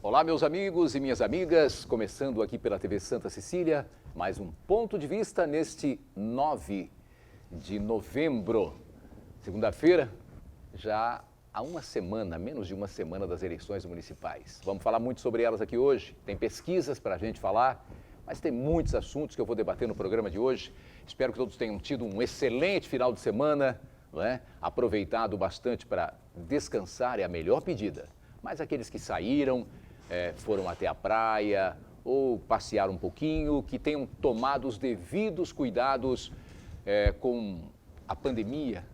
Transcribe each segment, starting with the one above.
Olá, meus amigos e minhas amigas, começando aqui pela TV Santa Cecília, mais um ponto de vista neste 9 de novembro, segunda-feira, já há uma semana, menos de uma semana das eleições municipais. Vamos falar muito sobre elas aqui hoje, tem pesquisas para a gente falar, mas tem muitos assuntos que eu vou debater no programa de hoje. Espero que todos tenham tido um excelente final de semana, não é? Aproveitado bastante para descansar, é a melhor pedida. Mas aqueles que saíram, foram até a praia ou passearam um pouquinho, que tenham tomado os devidos cuidados com a pandemia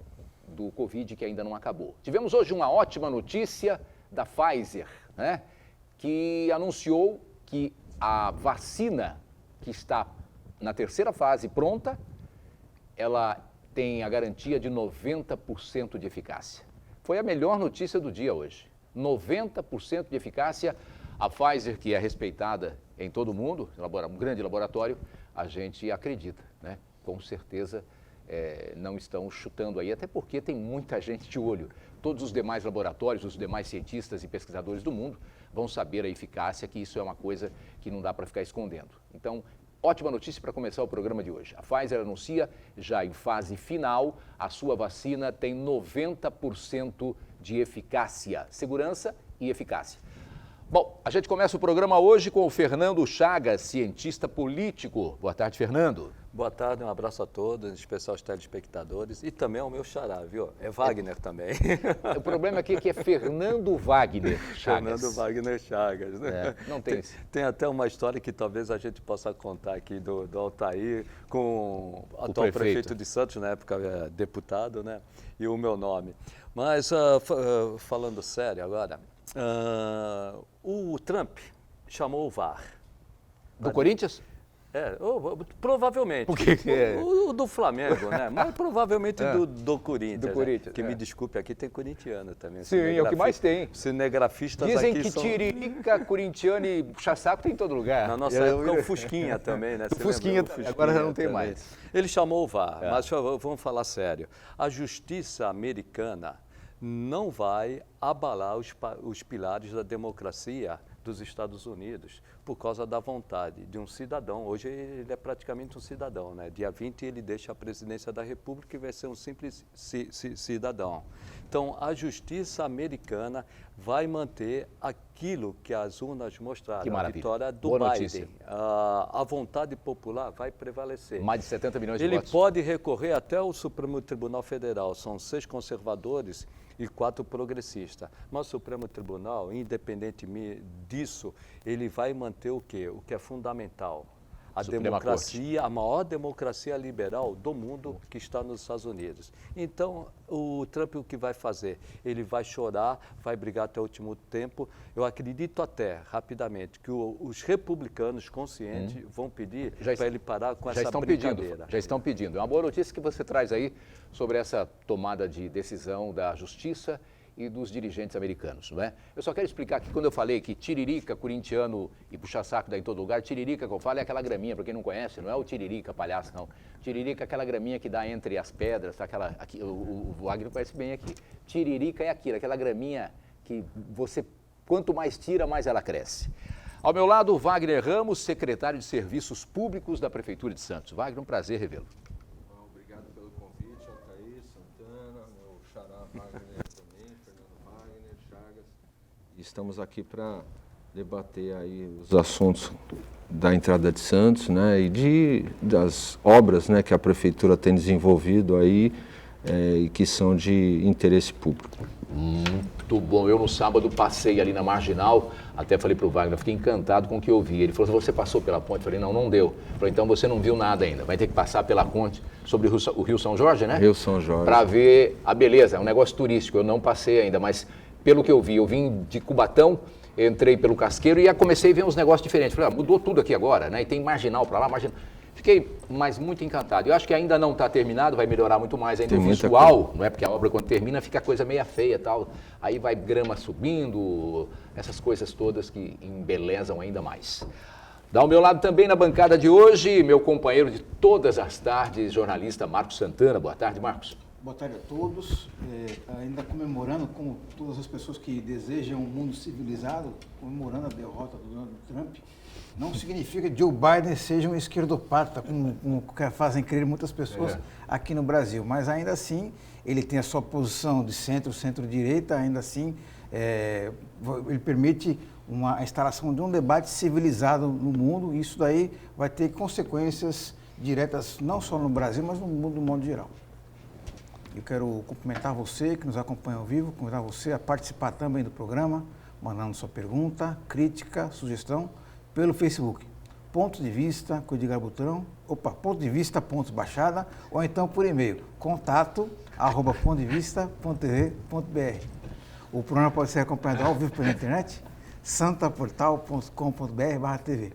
do Covid que ainda não acabou. Tivemos hoje uma ótima notícia da Pfizer, né, que anunciou que a vacina que está na terceira fase pronta, ela tem a garantia de 90% de eficácia. Foi a melhor notícia do dia hoje. 90% de eficácia. A Pfizer, que é respeitada em todo o mundo, um grande laboratório, a gente acredita, né? Com certeza não estão chutando aí, até porque tem muita gente de olho. Todos os demais laboratórios, os demais cientistas e pesquisadores do mundo vão saber a eficácia, que isso é uma coisa que não dá para ficar escondendo. Então, ótima notícia para começar o programa de hoje. A Pfizer anuncia, já em fase final, a sua vacina tem 90% de eficácia, segurança e eficácia. Bom, a gente começa o programa hoje com o Fernando Chagas, cientista político. Boa tarde, Fernando. Boa tarde, um abraço a todos, em especial aos telespectadores e também ao meu xará, viu? É Wagner também. O problema aqui é que é Fernando Wagner Chagas. Fernando Wagner Chagas, né? Não tem. Tem até uma história que talvez a gente possa contar aqui do Altair com o atual prefeito de Santos, na época deputado, né? E o meu nome. Mas, falando sério agora, o Trump chamou o VAR. Do Corinthians? Provavelmente. O do Flamengo, né? Mas provavelmente do Corinthians. Do Corinthians. Que me desculpe, aqui tem corintiano também. Sim, é o que mais tem. Cinegrafistas dizem aqui que Tiririca, corintiano e puxa-saco tem em todo lugar. Na nossa época, o Fusquinha também, né? O Fusquinha, agora já não tem também. mais. Ele chamou o VAR, mas vamos falar sério. A justiça americana não vai abalar os pilares da democracia dos Estados Unidos por causa da vontade de um cidadão. Hoje ele é praticamente um cidadão, né? Dia 20 ele deixa a presidência da República e vai ser um simples cidadão. Então, a justiça americana vai manter aquilo que as urnas mostraram. Que maravilha. A vitória do Boa Biden. notícia. A vontade popular vai prevalecer. Mais de 70 milhões de Ele votos. pode recorrer até o Supremo Tribunal Federal. São 6 conservadores e 4 progressistas. Mas o Supremo Tribunal, independentemente disso, ele vai manter o quê? O que é fundamental. A democracia, a maior democracia liberal do mundo que está nos Estados Unidos. Então, o Trump o que vai fazer? Ele vai chorar, vai brigar até o último tempo. Eu acredito até, rapidamente, que os republicanos conscientes vão pedir para ele parar com essa brincadeira. Já estão pedindo. É uma boa notícia que você traz aí sobre essa tomada de decisão da justiça e dos dirigentes americanos, não é? Eu só quero explicar que quando eu falei que tiririca, corintiano e puxa-saco dá em todo lugar, tiririca que eu falo é aquela graminha, para quem não conhece, não é o tiririca, palhaço, não. Tiririca é aquela graminha que dá entre as pedras, tá? O Wagner conhece bem aqui. Tiririca é aquela graminha que você, quanto mais tira, mais ela cresce. Ao meu lado, Wagner Ramos, secretário de Serviços Públicos da Prefeitura de Santos. Wagner, um prazer revê-lo. Obrigado pelo convite, Altair, Santana, meu xará Wagner. Estamos aqui para debater aí os assuntos da entrada de Santos, né, e das obras, né, que a prefeitura tem desenvolvido aí e que são de interesse público. Muito bom. Eu no sábado passei ali na Marginal, até falei para o Wagner, fiquei encantado com o que eu vi. Ele falou, você passou pela ponte? Eu falei, não deu. Ele falou, então você não viu nada ainda, vai ter que passar pela ponte sobre o Rio São Jorge, né? Rio São Jorge. Para ver a beleza, é um negócio turístico, eu não passei ainda, mas pelo que eu vim de Cubatão, entrei pelo Casqueiro e comecei a ver uns negócios diferentes. Falei, mudou tudo aqui agora, né? E tem Marginal para lá, Marginal. Fiquei, mas muito encantado. Eu acho que ainda não está terminado, vai melhorar muito mais ainda o visual, não é? Porque a obra quando termina fica a coisa meia feia e tal. Aí vai grama subindo, essas coisas todas que embelezam ainda mais. Ao meu lado também na bancada de hoje, meu companheiro de todas as tardes, jornalista Marcos Santana. Boa tarde, Marcos. Boa tarde a todos. Ainda comemorando, como todas as pessoas que desejam um mundo civilizado, comemorando a derrota do Donald Trump, não significa que Joe Biden seja um esquerdopata, como fazem crer muitas pessoas aqui no Brasil. Mas ainda assim, ele tem a sua posição de centro-direita, ainda assim, ele permite a instalação de um debate civilizado no mundo, e isso daí vai ter consequências diretas não só no Brasil, mas no mundo, no modo geral. Eu quero cumprimentar você que nos acompanha ao vivo, convidar você a participar também do programa, mandando sua pergunta, crítica, sugestão, pelo Facebook. Ponto de Vista, com Edgar Butrão, ponto de vista, ponto baixada, ou então por e-mail, contato@pontodevista.tv.br. O programa pode ser acompanhado ao vivo pela internet, santaportal.com.br/tv.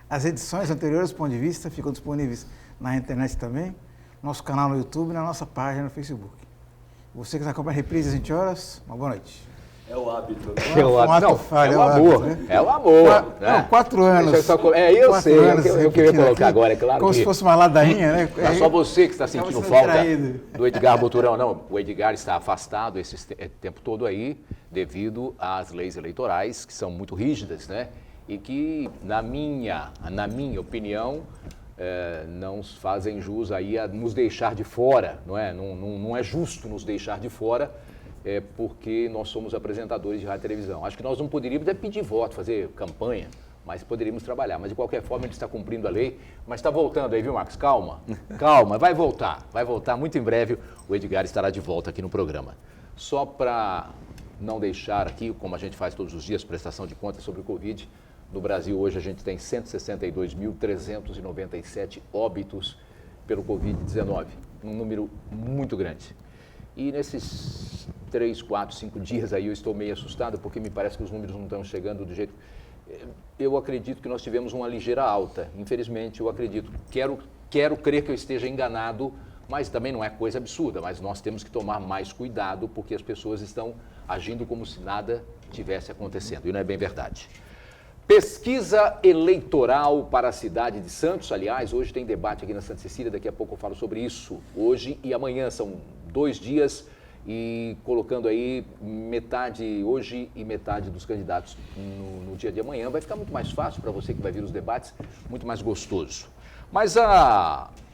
As edições anteriores do Ponto de Vista ficam disponíveis na internet também, nosso canal no YouTube e na nossa página no Facebook. Você que está acompanhando a reprise às 20 horas, uma boa noite. É o hábito. É o amor. É o amor. Não, 4 anos. Eu sei. Eu queria colocar agora, é claro. Como se fosse uma ladainha, né? É só você que está sentindo falta do Edgar Buturão. Não, o Edgar está afastado esse tempo todo aí, devido às leis eleitorais, que são muito rígidas, né? E que, na minha opinião, não fazem jus aí a nos deixar de fora, não é? Não é justo nos deixar de fora, porque nós somos apresentadores de rádio e televisão. Acho que nós não poderíamos pedir voto, fazer campanha, mas poderíamos trabalhar. Mas, de qualquer forma, ele está cumprindo a lei. Mas está voltando aí, viu, Marcos? Calma, vai voltar. Muito em breve. O Edgar estará de volta aqui no programa. Só para não deixar aqui, como a gente faz todos os dias, prestação de contas sobre o Covid, no Brasil hoje a gente tem 162.397 óbitos pelo Covid-19, um número muito grande. E nesses 3, 4, 5 dias aí eu estou meio assustado, porque me parece que os números não estão chegando do jeito... Eu acredito que nós tivemos uma ligeira alta, infelizmente eu acredito. Quero crer que eu esteja enganado, mas também não é coisa absurda, mas nós temos que tomar mais cuidado, porque as pessoas estão agindo como se nada tivesse acontecendo, e não é bem verdade. Pesquisa eleitoral para a cidade de Santos, aliás, hoje tem debate aqui na Santa Cecília, daqui a pouco eu falo sobre isso, hoje e amanhã, são 2 dias, e colocando aí metade hoje e metade dos candidatos no dia de amanhã, vai ficar muito mais fácil para você que vai vir os debates, muito mais gostoso. Mas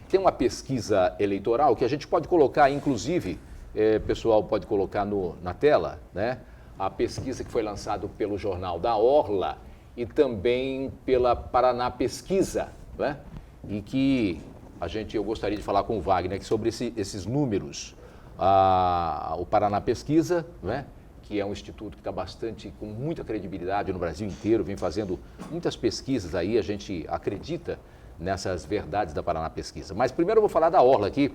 tem uma pesquisa eleitoral que a gente pode colocar, inclusive, pessoal pode colocar na tela, né? A pesquisa que foi lançada pelo Jornal da Orla, e também pela Paraná Pesquisa, né? E que eu gostaria de falar com o Wagner aqui sobre esses números. O Paraná Pesquisa, né? Que é um instituto que está com muita credibilidade no Brasil inteiro, vem fazendo muitas pesquisas aí, a gente acredita nessas verdades da Paraná Pesquisa. Mas primeiro eu vou falar da Orla aqui,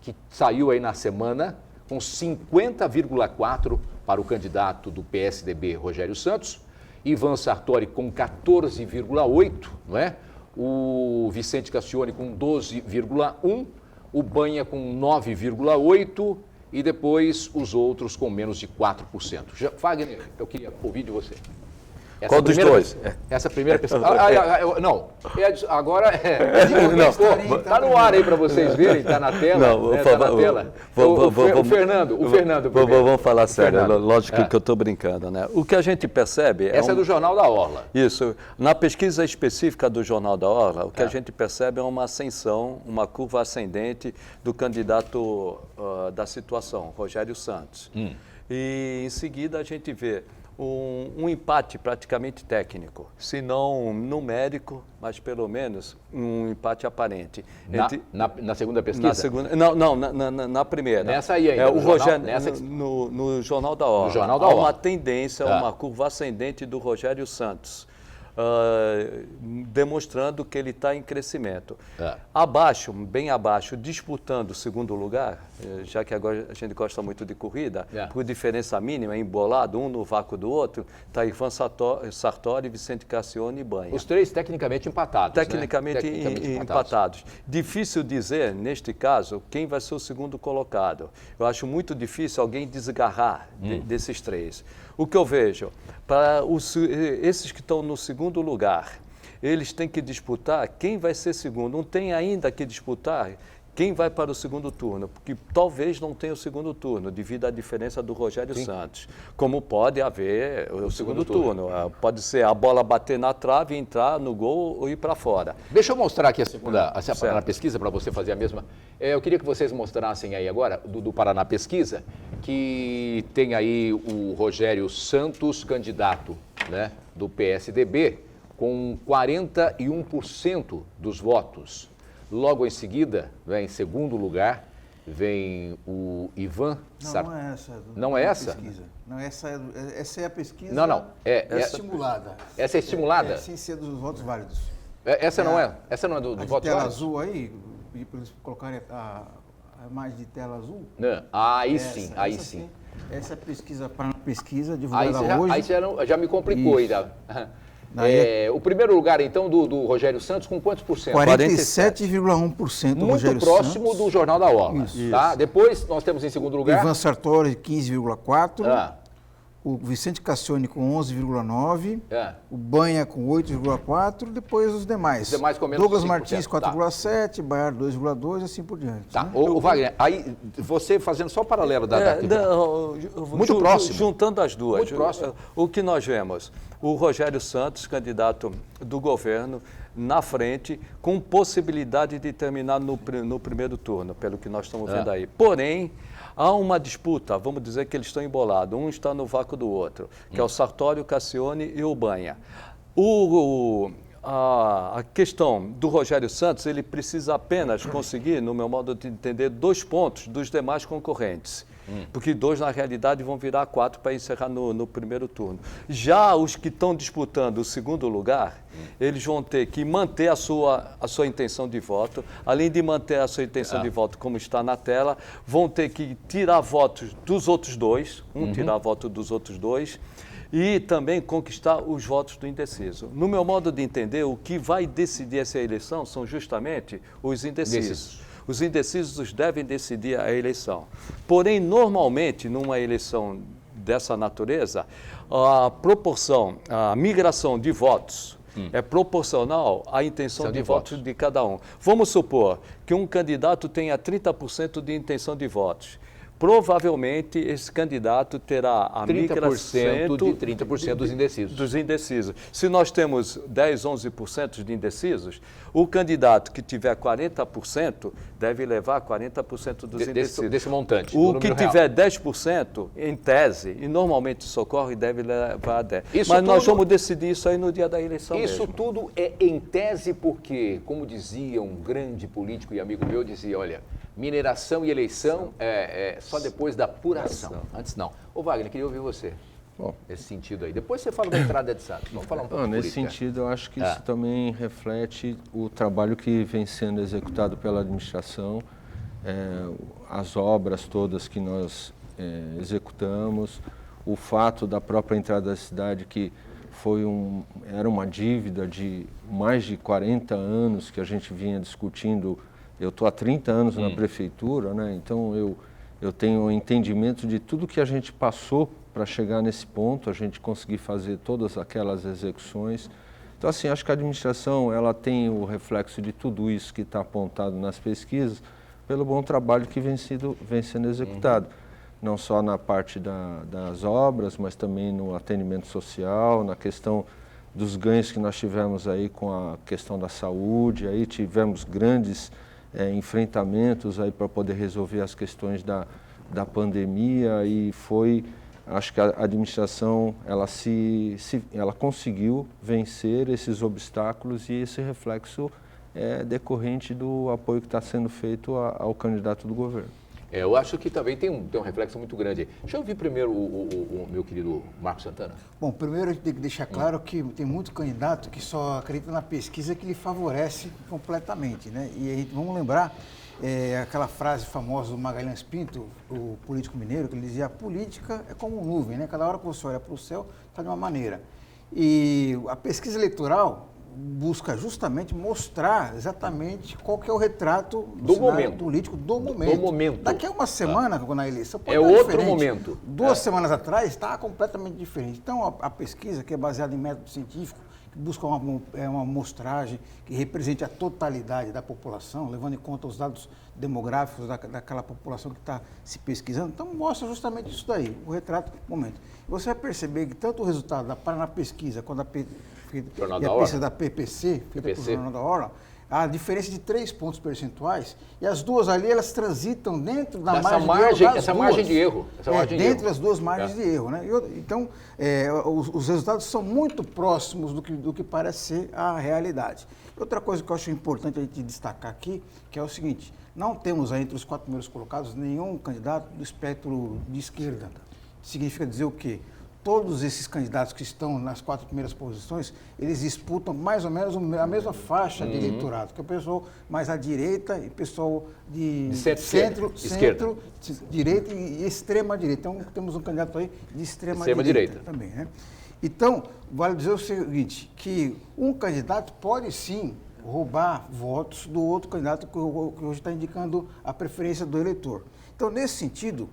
que saiu aí na semana com 50,4% para o candidato do PSDB, Rogério Santos, Ivan Sartori com 14,8%, não é? O Vicente Cassione com 12,1%, o Banha com 9,8% e depois os outros com menos de 4%. Wagner, eu queria ouvir de você. Qual dos dois? Essa primeira pesquisa. Agora está no ar aí para vocês verem, está na tela. Está na tela. O Fernando. Vamos falar sério, lógico que eu estou brincando, né? O que a gente percebe... Essa é do Jornal da Orla. Isso. Na pesquisa específica do Jornal da Orla, o que a gente percebe é uma ascensão, uma curva ascendente do candidato da situação, Rogério Santos. E em seguida a gente vê um empate praticamente técnico, se não numérico, mas pelo menos um empate aparente. Na segunda pesquisa? Na segunda, na primeira. Nessa aí ainda, no Jornal da Orla. No Jornal da Há Orla. uma tendência, uma curva ascendente do Rogério Santos, demonstrando que ele está em crescimento. Abaixo, bem abaixo, disputando o segundo lugar, já que agora a gente gosta muito de corrida, por diferença mínima, embolado, um no vácuo do outro, está Ivan Sartori, Vicente Cassione e Banha. Os três tecnicamente empatados. Tecnicamente empatados. Difícil dizer, neste caso, quem vai ser o segundo colocado. Eu acho muito difícil alguém desgarrar desses três. O que eu vejo, para esses que estão no segundo lugar, eles têm que disputar quem vai ser segundo. Não tem ainda que disputar quem vai para o segundo turno, porque talvez não tenha o segundo turno, devido à diferença do Rogério Santos, como pode haver o segundo turno. Pode ser a bola bater na trave, entrar no gol ou ir para fora. Deixa eu mostrar aqui a Paraná Pesquisa para você fazer a mesma. Eu queria que vocês mostrassem aí agora, do Paraná Pesquisa, que tem aí o Rogério Santos, candidato, né, do PSDB, com 41% dos votos. Logo em seguida, em segundo lugar, vem o Ivan Sartori. Não é essa. Não é essa? Pesquisa. Não, essa é a pesquisa Não. é estimulada. Essa é estimulada? Sem ser dos votos válidos. Essa não é do A de voto tela válido? azul aí, e para eles colocarem a imagem de tela azul. Não. Aí essa, sim. Essa é a pesquisa, para pesquisa Aí divulgada hoje. você já me complicou Isso. ainda. O primeiro lugar, então, do Rogério Santos, com quantos por cento? 47,1% do Rogério Muito próximo Santos. do Jornal da Orla. Isso. Tá? Depois, nós temos em segundo lugar... Ivan Sartori, 15,4%. Ah, O Vicente Cassione com 11,9%. é. O Banha com 8,4%. Depois os demais. Os demais com menos Douglas 5%, Martins, 4,7%. Baiar, 2,2%, assim por diante. Tá. né? Ô, Wagner, aí você fazendo só o paralelo muito próximo. Juntando as duas. Muito próximo. O que nós vemos? O Rogério Santos, candidato do governo, na frente, com possibilidade de terminar no primeiro turno, pelo que nós estamos vendo aí. Porém, há uma disputa, vamos dizer que eles estão embolados, um está no vácuo do outro, que é o Sartori, o Cassione e o Banha. A questão do Rogério Santos, ele precisa apenas conseguir, no meu modo de entender, 2 pontos dos demais concorrentes. Porque 2, na realidade, vão virar 4 para encerrar no primeiro turno. Já os que estão disputando o segundo lugar, eles vão ter que manter a sua intenção de voto. Além de manter a sua intenção de voto como está na tela, vão ter que tirar votos dos outros 2, tirar voto dos outros 2, e também conquistar os votos do indeciso. No meu modo de entender, o que vai decidir essa eleição são justamente os indecisos. Os indecisos devem decidir a eleição. Porém, normalmente, numa eleição dessa natureza, a proporção, a migração de votos é proporcional à intenção de votos de cada um. Vamos supor que um candidato tenha 30% de intenção de votos. Provavelmente, esse candidato terá a 30% de 30% dos indecisos. Dos indecisos. Se nós temos 10, 11% de indecisos, o candidato que tiver 40% deve levar 40% dos indecisos. Desse montante. O que tiver 10%, em tese, e normalmente isso ocorre, deve levar 10%. Mas nós vamos decidir isso aí no dia da eleição Isso mesmo. tudo é em tese porque, como dizia um grande político e amigo meu, dizia, olha, mineração e eleição é só depois da apuração. Antes não. Ô Wagner, queria ouvir você. Bom, Nesse sentido aí. Depois você fala da entrada de Santos. Vamos falar um pouco de nesse política. sentido, eu acho que isso também reflete o trabalho que vem sendo executado pela administração, as obras todas que nós executamos, o fato da própria entrada da cidade que era uma dívida de mais de 40 anos que a gente vinha discutindo. Eu estou há 30 anos na prefeitura, né? Então eu tenho um entendimento de tudo que a gente passou para chegar nesse ponto, a gente conseguir fazer todas aquelas execuções. Então, assim, acho que a administração ela tem o reflexo de tudo isso que está apontado nas pesquisas, pelo bom trabalho que vem sendo executado. Não só na parte das obras, mas também no atendimento social, na questão dos ganhos que nós tivemos aí com a questão da saúde, aí tivemos grandes enfrentamentos aí para poder resolver as questões da pandemia e acho que a administração ela conseguiu vencer esses obstáculos e esse reflexo é decorrente do apoio que está sendo feito ao candidato do governo. Eu acho que também tem um reflexo muito grande aí. Deixa eu ouvir primeiro o meu querido Marcos Santana. Bom, primeiro a gente tem que deixar claro que tem muito candidato que só acredita na pesquisa que lhe favorece completamente, né? E aí vamos lembrar aquela frase famosa do Magalhães Pinto, o político mineiro, que ele dizia: a política é como nuvem, né? Cada hora que você olha para o céu está de uma maneira. E a pesquisa eleitoral busca justamente mostrar exatamente qual que é o retrato do cenário momento político do momento. Daqui a uma semana, na eleição, pode é estar outro diferente. momento. 2 semanas atrás está completamente diferente. Então, a pesquisa, que é baseada em método científico, que busca uma amostragem que represente a totalidade da população, levando em conta os dados demográficos daquela população que está se pesquisando, então mostra justamente isso daí, o retrato do momento. Você vai perceber que tanto o resultado da Paraná Pesquisa quanto a pesquisa da PPC, feita pelo Jornal da Hora, a diferença de 3 pontos percentuais, e as duas ali, elas transitam dentro da margem de erro. Dentro das duas margens de erro. Né? Então, os resultados são muito próximos do que parece ser a realidade. Outra coisa que eu acho importante a gente destacar aqui, que é o seguinte, não temos aí entre os 4 primeiros colocados nenhum candidato do espectro de esquerda. Significa dizer o quê? Todos esses candidatos que estão nas 4 primeiras posições, eles disputam mais ou menos a mesma faixa de eleitorado, que é o pessoal mais à direita e o pessoal de centro, direita e extrema direita. Então, temos um candidato aí de extrema direita também. Né? Então, vale dizer o seguinte, que um candidato pode sim roubar votos do outro candidato que hoje está indicando a preferência do eleitor. Então, nesse sentido,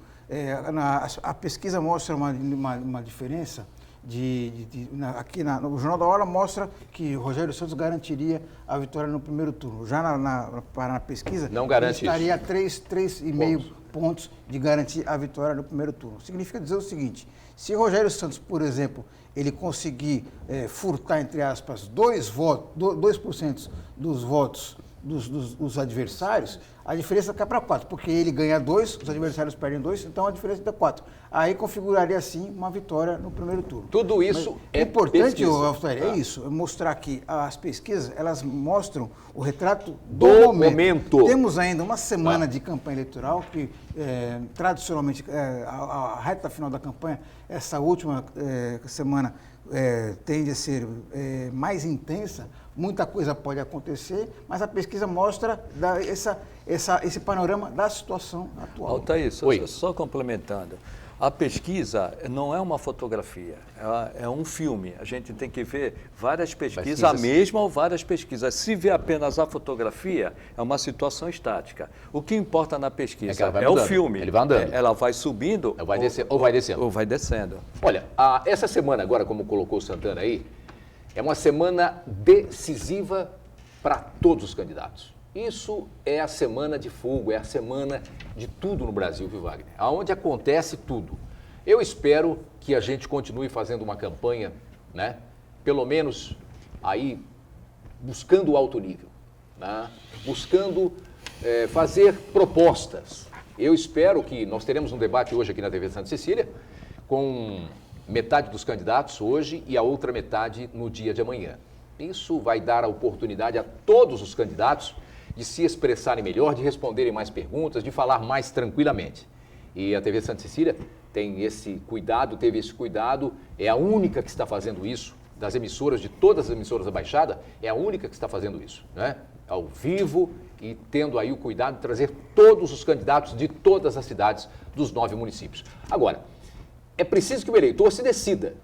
a pesquisa mostra uma diferença aqui no Jornal da Hora mostra que Rogério Santos garantiria a vitória no primeiro turno. Já na pesquisa, não garante estaria a 3,5 pontos de garantir a vitória no primeiro turno. Significa dizer o seguinte, se Rogério Santos, por exemplo, ele conseguir furtar, entre aspas, 2% dos votos dos adversários, a diferença cai para 4, porque ele ganha 2, os adversários perdem 2, então a diferença dá 4. Aí configuraria, sim, uma vitória no primeiro turno. Tudo isso é importante, Altair, é isso, é mostrar que as pesquisas, elas mostram o retrato do momento. Temos ainda uma semana de campanha eleitoral, que tradicionalmente, a reta final da campanha, essa última semana tende a ser mais intensa, muita coisa pode acontecer, mas a pesquisa mostra esse panorama da situação atual. Altair, só complementando. A pesquisa não é uma fotografia, é um filme. A gente tem que ver várias pesquisas, a mesma ou várias pesquisas. Se vê apenas a fotografia, é uma situação estática. O que importa na pesquisa é o filme. Ele vai andando. Ela vai subindo ou vai descendo. Ou vai descendo. Olha, essa semana agora, como colocou o Santana aí, é uma semana decisiva para todos os candidatos. Isso é a semana de fogo, é a semana de tudo no Brasil, viu, Wagner? Aonde acontece tudo. Eu espero que a gente continue fazendo uma campanha, né? Pelo menos aí buscando o alto nível, né? Buscando fazer propostas. Eu espero que nós teremos um debate hoje aqui na TV Santa Cecília com metade dos candidatos hoje e a outra metade no dia de amanhã. Isso vai dar a oportunidade a todos os candidatos de se expressarem melhor, de responderem mais perguntas, de falar mais tranquilamente. E a TV Santa Cecília teve esse cuidado, é a única que está fazendo isso, das emissoras, de todas as emissoras da Baixada, é a única que está fazendo isso, né? Ao vivo e tendo aí o cuidado de trazer todos os candidatos de todas as cidades dos 9 municípios. Agora, é preciso que o eleitor se decida.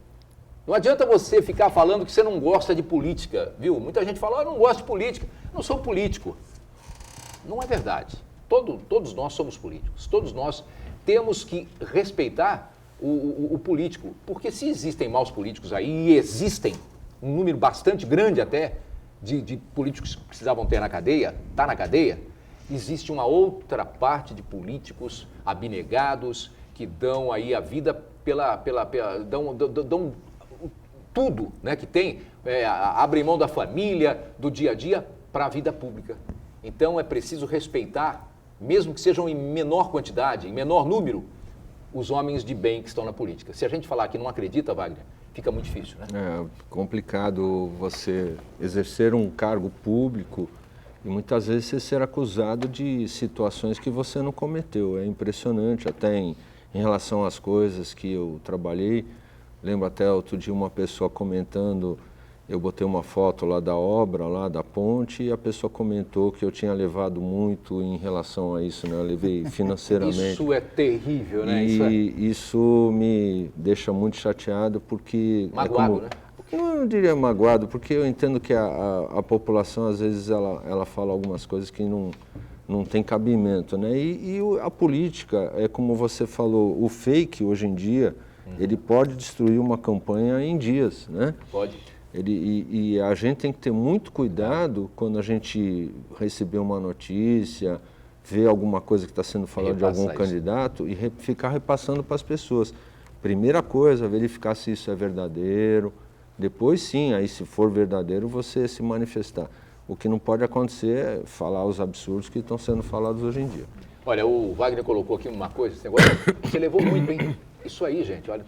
Não adianta você ficar falando que você não gosta de política, viu? Muita gente fala, eu não gosto de política, não sou político. Não é verdade. Todos nós somos políticos, todos nós temos que respeitar o político, porque se existem maus políticos aí, e existem um número bastante grande até de políticos que precisavam ter na cadeia, existe uma outra parte de políticos abnegados que dão aí a vida dão tudo, né, que tem, abrem mão da família, do dia a dia, para a vida pública. Então é preciso respeitar, mesmo que sejam em menor quantidade, em menor número, os homens de bem que estão na política. Se a gente falar que não acredita, Wagner, fica muito difícil, né? É complicado você exercer um cargo público e muitas vezes você ser acusado de situações que você não cometeu. É impressionante, até em relação às coisas que eu trabalhei. Lembro até outro dia uma pessoa comentando, eu botei uma foto lá da obra, lá da ponte, e a pessoa comentou que eu tinha levado muito em relação a isso, né? Eu levei financeiramente. Isso é terrível, né? E isso me deixa muito chateado porque... Magoado, né? Não diria magoado, porque eu entendo que a população, às vezes, ela fala algumas coisas que não tem cabimento, né? A política, é como você falou, o fake, hoje em dia, ele pode destruir uma campanha em dias, né? Pode. E a gente tem que ter muito cuidado quando a gente receber uma notícia, ver alguma coisa que está sendo falada de algum candidato e ficar repassando para as pessoas. Primeira coisa, verificar se isso é verdadeiro. Depois sim, aí se for verdadeiro, você se manifestar. O que não pode acontecer é falar os absurdos que estão sendo falados hoje em dia. Olha, o Wagner colocou aqui uma coisa, esse negócio, você levou muito, hein? Isso aí, gente, olha,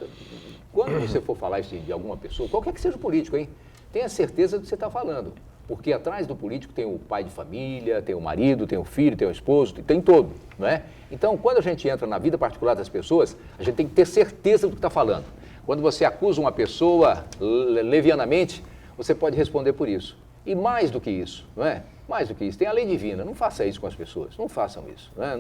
quando você for falar isso de alguma pessoa, qualquer que seja o político, hein? Tenha certeza do que você está falando. Porque atrás do político tem o pai de família, tem o marido, tem o filho, tem o esposo, tem todo, não é? Então, quando a gente entra na vida particular das pessoas, a gente tem que ter certeza do que está falando. Quando você acusa uma pessoa levianamente, você pode responder por isso. E mais do que isso, não é? Mais do que isso, tem a lei divina, não faça isso com as pessoas, não façam isso. Não é?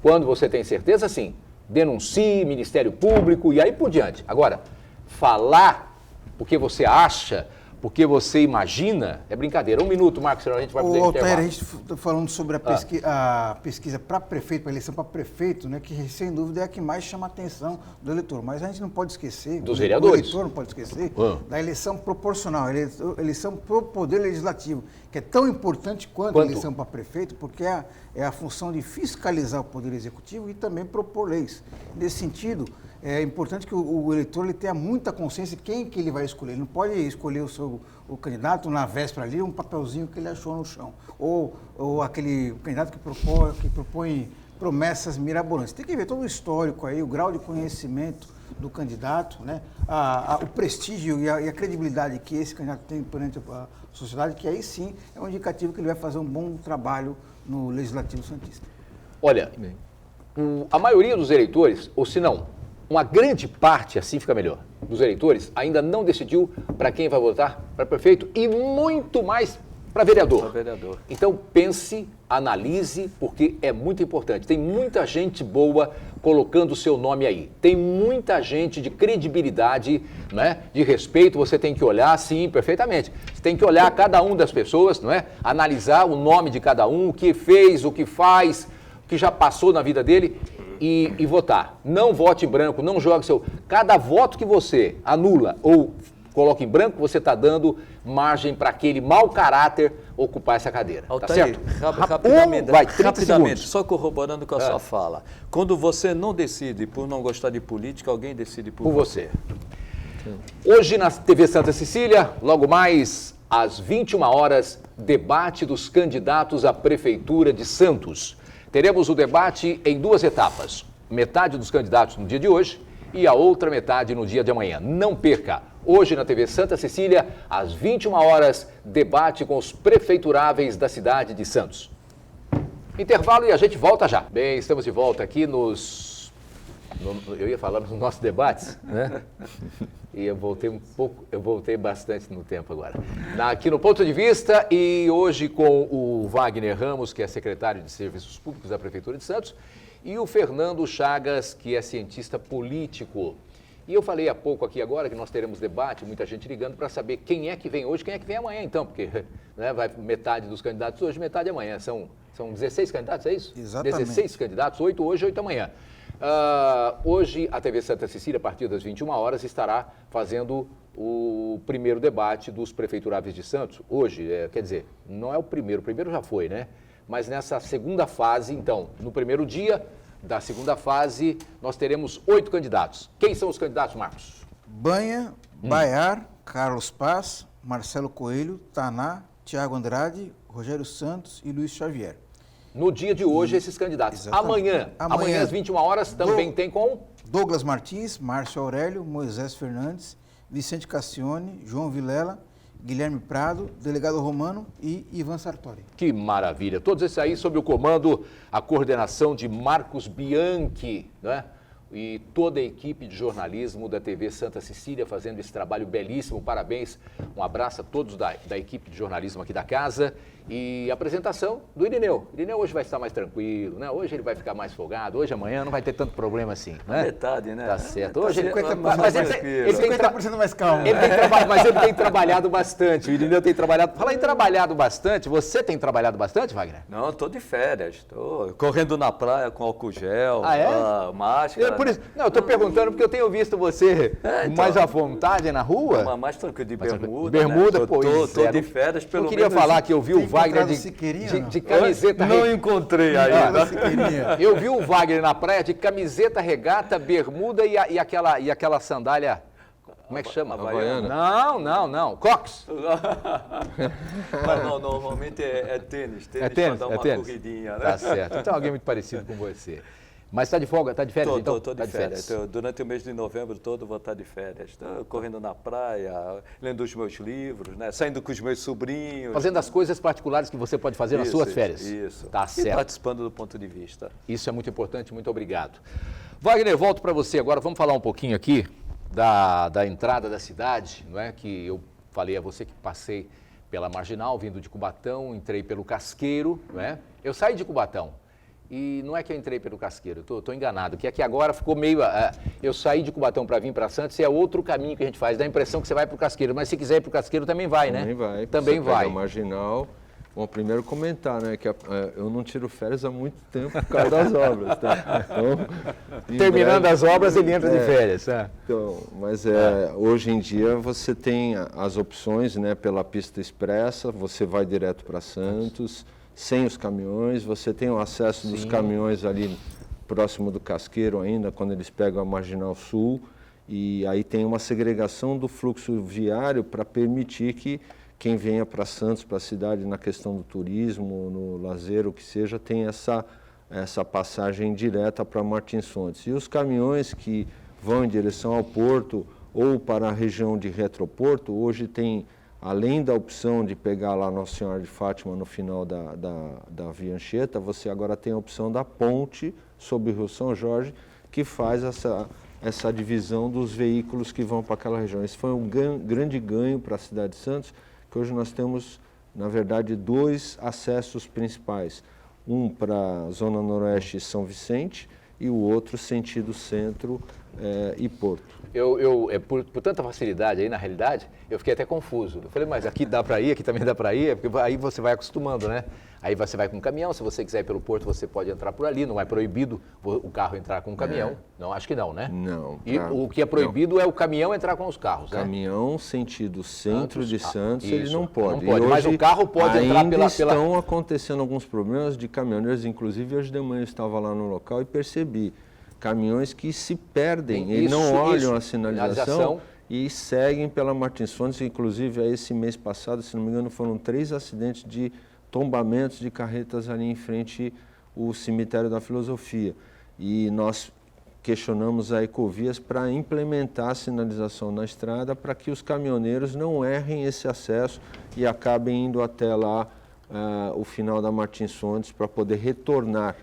Quando você tem certeza, sim, denuncie, Ministério Público e aí por diante. Agora, falar porque você acha, porque você imagina, é brincadeira. Um minuto, Marcos, senão a gente vai poder intervalo. A gente está falando sobre a pesquisa para prefeito, para eleição para prefeito, né, que sem dúvida é a que mais chama a atenção do eleitor. Mas a gente não pode esquecer, dos vereadores. O eleitor não pode esquecer da eleição proporcional, eleição para o poder legislativo, que é tão importante quanto a eleição para prefeito, porque é a função de fiscalizar o poder executivo e também propor leis. Nesse sentido, é importante que o eleitor ele tenha muita consciência de quem que ele vai escolher. Ele não pode escolher o candidato na véspera ali, um papelzinho que ele achou no chão. Ou aquele candidato que propõe promessas mirabolantes. Tem que ver todo o histórico aí, o grau de conhecimento do candidato, né? O prestígio e a credibilidade que esse candidato tem perante a sociedade, que aí sim é um indicativo que ele vai fazer um bom trabalho no Legislativo Santista. Olha, a maioria dos eleitores, ou se não, uma grande parte, assim fica melhor, dos eleitores ainda não decidiu para quem vai votar para prefeito e muito mais para vereador. Então pense, analise, porque é muito importante. Tem muita gente boa colocando o seu nome aí. Tem muita gente de credibilidade, né, de respeito. Você tem que olhar, sim, perfeitamente. Você tem que olhar cada uma das pessoas, não é? Analisar o nome de cada um, o que fez, o que faz, o que já passou na vida dele. E votar. Não vote em branco, não jogue seu... Cada voto que você anula ou coloca em branco, você está dando margem para aquele mau caráter ocupar essa cadeira. Altair, tá certo? Rapidamente, só corroborando com a sua fala. Quando você não decide por não gostar de política, alguém decide por você. Hoje na TV Santa Cecília, logo mais às 21 horas, debate dos candidatos à Prefeitura de Santos. Teremos o debate em duas etapas. Metade dos candidatos no dia de hoje e a outra metade no dia de amanhã. Não perca! Hoje na TV Santa Cecília, às 21 horas, debate com os prefeituráveis da cidade de Santos. Intervalo e a gente volta já. Bem, estamos de volta aqui eu ia falar nos nossos debates, né? E eu voltei bastante no tempo agora. Aqui no Ponto de Vista e hoje com o Wagner Ramos, que é secretário de Serviços Públicos da Prefeitura de Santos, e o Fernando Chagas, que é cientista político. E eu falei há pouco aqui agora que nós teremos debate, muita gente ligando para saber quem é que vem hoje, quem é que vem amanhã então, porque né, vai metade dos candidatos hoje, metade amanhã. São 16 candidatos, é isso? Exatamente. 16 candidatos, 8 hoje, 8 amanhã. Hoje, a TV Santa Cecília, a partir das 21 horas, estará fazendo o primeiro debate dos prefeituráveis de Santos. Hoje, quer dizer, não é o primeiro já foi, né? Mas nessa segunda fase, então, no primeiro dia da segunda fase, nós teremos 8 candidatos. Quem são os candidatos, Marcos? Banha, Baiar, Carlos Paz, Marcelo Coelho, Taná, Tiago Andrade, Rogério Santos e Luiz Xavier. No dia de hoje, esses candidatos. Amanhã às 21 horas, também tem com... Douglas Martins, Márcio Aurélio, Moisés Fernandes, Vicente Cassione, João Vilela, Guilherme Prado, Delegado Romano e Ivan Sartori. Que maravilha. Todos esses aí sob o comando, a coordenação de Marcos Bianchi, né? E toda a equipe de jornalismo da TV Santa Cecília fazendo esse trabalho belíssimo. Parabéns. Um abraço a todos da equipe de jornalismo aqui da casa. E a apresentação do Irineu. O Irineu hoje vai estar mais tranquilo, né? Hoje ele vai ficar mais folgado, hoje amanhã não vai ter tanto problema assim, né? Metade, né? Tá certo. Hoje ele... 50% Mas ele tem 50% mais calmo. Mas ele tem trabalhado bastante, o Irineu tem trabalhado... Fala em trabalhado bastante, você tem trabalhado bastante, Wagner? Não, estou de férias, estou correndo na praia com álcool gel, Ah, é? máscara. Por isso, não, eu estou perguntando porque eu tenho visto você então. mais à vontade na rua. Mais tranquilo, de bermuda, Bermuda, né? pô, Estou de férias, pelo Eu queria menos... falar que eu vi o Wagner encontrado Siqueirinha, de camiseta Não regata. encontrei ainda. Eu vi o Wagner na praia de camiseta regata, bermuda e aquela sandália. Como é que chama? Havaiana? Não. Crocs. Mas não, normalmente é tênis. É Tênis tênis, para dar uma tênis. corridinha, né? Tá certo. Então alguém muito parecido com você. Mas está de folga, está de férias então? Estou de férias. Durante o mês de novembro todo vou estar de férias. Tô correndo na praia, lendo os meus livros, né? Saindo com os meus sobrinhos. Fazendo as coisas particulares que você pode fazer nas suas férias. Isso. Tá E certo. participando do ponto de vista. Isso é muito importante, muito obrigado. Wagner, volto para você agora. Vamos falar um pouquinho aqui da entrada da cidade, não é? Que eu falei a você que passei pela Marginal, vindo de Cubatão, entrei pelo Casqueiro, não é? Eu saí de Cubatão. E não é que eu entrei pelo Casqueiro, estou enganado, que aqui agora ficou meio... eu saí de Cubatão para vir para Santos e é outro caminho que a gente faz, dá a impressão que você vai para o Casqueiro, mas se quiser ir para o Casqueiro também vai, né? Também vai. Também você vai. Pega a Marginal. Bom, primeiro comentar, né, que eu não tiro férias há muito tempo por causa das obras, tá? Então, terminando as obras, ele entra de férias. Então, mas hoje em dia você tem as opções, né, pela pista expressa, você vai direto para Santos, sem os caminhões, você tem o acesso dos caminhões ali próximo do Casqueiro ainda, quando eles pegam a Marginal Sul, e aí tem uma segregação do fluxo viário para permitir que quem venha para Santos, para a cidade, na questão do turismo, no lazer, o que seja, tem essa passagem direta para Martins Fontes. E os caminhões que vão em direção ao porto ou para a região de retroporto, hoje tem, além da opção de pegar lá Nossa Senhora de Fátima no final da Via Anchieta, você agora tem a opção da ponte sobre o Rio São Jorge, que faz essa divisão dos veículos que vão para aquela região. Esse foi um grande ganho para a cidade de Santos, que hoje nós temos, na verdade, 2 acessos principais. Um para a Zona Noroeste e São Vicente e o outro sentido centro e Porto. Por tanta facilidade aí, na realidade, eu fiquei até confuso. Eu falei, mas aqui dá para ir, aqui também dá para ir, porque aí você vai acostumando, né? Aí você vai com um caminhão, se você quiser ir pelo porto, você pode entrar por ali, não é proibido o carro entrar com um caminhão. Não, acho que não, né? Não. E o que é proibido é o caminhão entrar com os carros, né? Caminhão sentido centro de Santos, ele não pode. Não pode, mas o carro pode entrar pela... estão acontecendo alguns problemas de caminhoneiros, inclusive hoje de manhã eu estava lá no local e percebi caminhões que se perdem, eles não olham a sinalização e seguem pela Martins Fontes. Inclusive, esse mês passado, se não me engano, foram 3 acidentes de tombamentos de carretas ali em frente ao cemitério da Filosofia. E nós questionamos a Ecovias para implementar a sinalização na estrada para que os caminhoneiros não errem esse acesso e acabem indo até lá o final da Martins Fontes para poder retornar.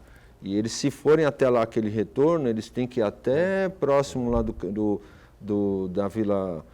E eles, se forem até lá aquele retorno, eles têm que ir até próximo lá da vila,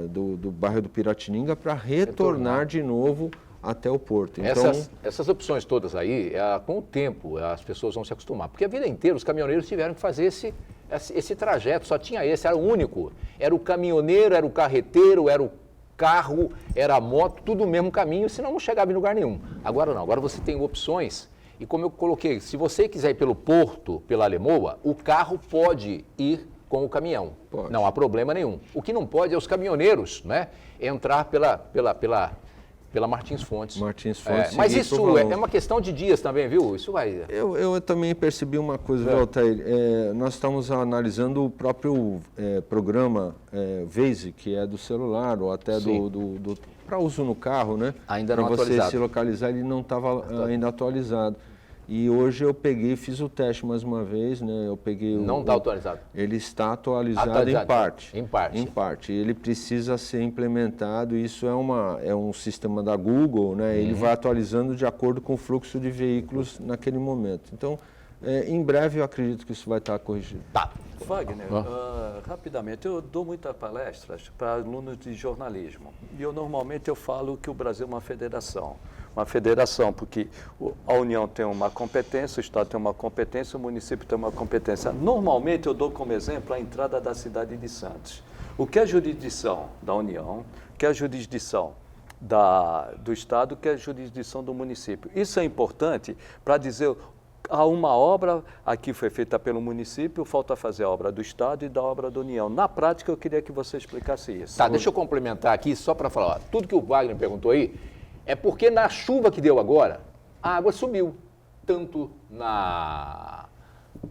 do bairro do Piratininga para retornar de novo até o porto. Então, essas opções todas aí, com o tempo, as pessoas vão se acostumar. Porque a vida inteira os caminhoneiros tiveram que fazer esse trajeto, só tinha esse, era o único. Era o caminhoneiro, era o carreteiro, era o carro, era a moto, tudo o mesmo caminho, senão não chegava em lugar nenhum. Agora não, agora você tem opções. E como eu coloquei, se você quiser ir pelo porto, pela Alemoa, o carro pode ir com o caminhão. Pode. Não há problema nenhum. O que não pode é os caminhoneiros, né, entrar pela Martins Fontes. Martins Fontes. Mas isso é uma questão de dias também, viu? Isso vai... Eu também percebi uma coisa, Walter. Nós estamos analisando o próprio programa Waze, que é do celular, ou até para uso no carro, né? Ainda não atualizado. Para você se localizar, ele não estava ainda atualizado. E hoje eu peguei e fiz o teste mais uma vez, né? Eu peguei não está atualizado? Ele está atualizado em parte. Em parte. Em parte. Ele precisa ser implementado, isso é um sistema da Google, né? Ele vai atualizando de acordo com o fluxo de veículos naquele momento. Então, em breve eu acredito que isso vai estar corrigido. Tá. Wagner, rapidamente, eu dou muitas palestras para alunos de jornalismo. E normalmente eu falo que o Brasil é uma federação. Uma federação, porque a União tem uma competência, o Estado tem uma competência, o município tem uma competência. Normalmente eu dou como exemplo a entrada da cidade de Santos. O que é a jurisdição da União, o que é a jurisdição do Estado, o que é a jurisdição do município. Isso é importante para dizer, há uma obra aqui foi feita pelo município, falta fazer a obra do Estado e da obra da União. Na prática, eu queria que você explicasse isso. Tá, deixa eu complementar aqui, só para falar. Tudo que o Wagner perguntou aí é porque na chuva que deu agora, a água sumiu, tanto na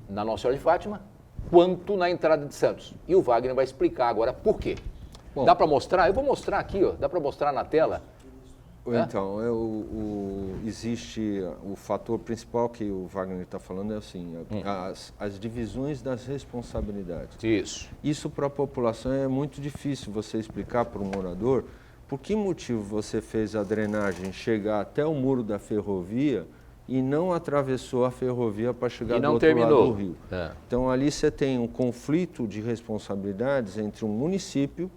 Nossa Senhora de Fátima, quanto na entrada de Santos. E o Wagner vai explicar agora por quê. Bom, dá para mostrar? Eu vou mostrar aqui, ó. Dá para mostrar na tela? Então, existe o fator principal que o Wagner está falando é assim, as divisões das responsabilidades. Isso. Isso para a população é muito difícil você explicar para um morador por que motivo você fez a drenagem chegar até o muro da ferrovia e não atravessou a ferrovia para chegar do outro lado do rio. Então, ali você tem um conflito de responsabilidades entre um município,